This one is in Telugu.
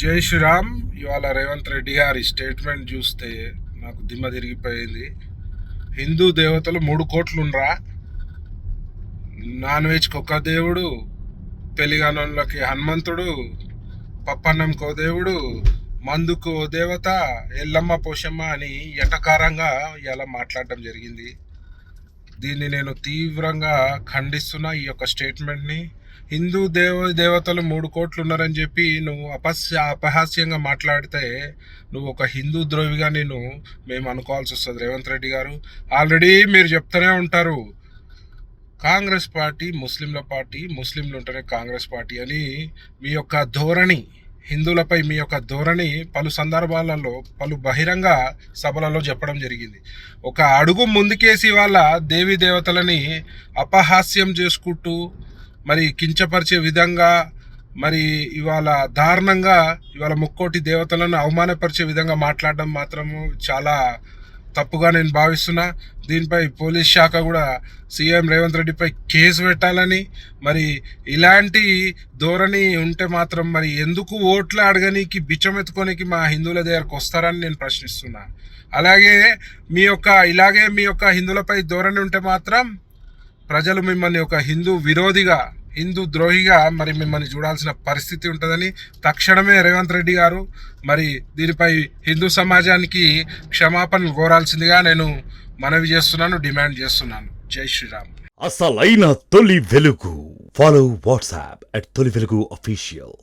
జై శ్రీరామ్. ఇవాళ రేవంత్ రెడ్డి గారి స్టేట్మెంట్ చూస్తే నాకు దిమ్మ తిరిగిపోయింది. హిందూ దేవతలు 3 కోట్లుండ్రా, నాన్ వెజ్కి ఒక దేవుడు, పెళ్లిగానోళ్ళకి హనుమంతుడు, పప్పన్నంకో దేవుడు, మందుకు ఓ దేవత, ఎల్లమ్మ పోషమ్మ అని ఎటకారంగా ఇలా మాట్లాడడం జరిగింది. దీన్ని నేను తీవ్రంగా ఖండిస్తున్నా. ఈ యొక్క స్టేట్మెంట్ని హిందూ దేవతలు 3 కోట్లు ఉన్నారని చెప్పి నువ్వు అపహాస్యంగా మాట్లాడితే నువ్వు ఒక హిందూ ద్రోహిగా మేము అనుకోవాల్సి వస్తుంది. రేవంత్ రెడ్డి గారు ఆల్రెడీ మీరు చెప్తూనే ఉంటారు, కాంగ్రెస్ పార్టీ ముస్లింల పార్టీ, ముస్లింలు ఉంటేనే కాంగ్రెస్ పార్టీ అని. మీ యొక్క ధోరణి, హిందువులపై మీ యొక్క ధోరణి పలు సందర్భాలలో పలు బహిరంగ సభలలో చెప్పడం జరిగింది. ఒక అడుగు ముందుకేసి వాళ్ళ దేవీ దేవతలని అపహాస్యం చేసుకుంటూ మరి కించపరిచే విధంగా, మరి ఇవాళ దారుణంగా ఇవాళ ముక్కోటి దేవతలను అవమానపరిచే విధంగా మాట్లాడడం మాత్రము చాలా తప్పుగా నేను భావిస్తున్నా. దీనిపై పోలీస్ శాఖ కూడా సీఎం రేవంత్ రెడ్డిపై కేసు పెట్టాలని, మరి ఇలాంటి ధోరణి ఉంటే మాత్రం మరి ఎందుకు ఓట్లు అడగనీకి బిచ్చమెత్తుకోనికి మా హిందువుల దగ్గరకు వస్తారని నేను ప్రశ్నిస్తున్నా. అలాగే ఇలాగే మీ యొక్క హిందువులపై ధోరణి ఉంటే మాత్రం ప్రజలు మిమ్మల్ని ఒక హిందూ విరోధిగా, హిందూ ద్రోహిగా మరి మిమ్మల్ని చూడాల్సిన పరిస్థితి ఉంటుందని తక్షణమే రేవంత్ రెడ్డి గారు మరి దీనిపై హిందూ సమాజానికి క్షమాపణలు కోరాల్సిందిగా నేను మనవి చేస్తున్నాను, డిమాండ్ చేస్తున్నాను. జై శ్రీరామ్. అసలైన తొలి వెలుగు. ఫాలో వాట్సాప్ @తొలి వెలుగు అఫీషియల్.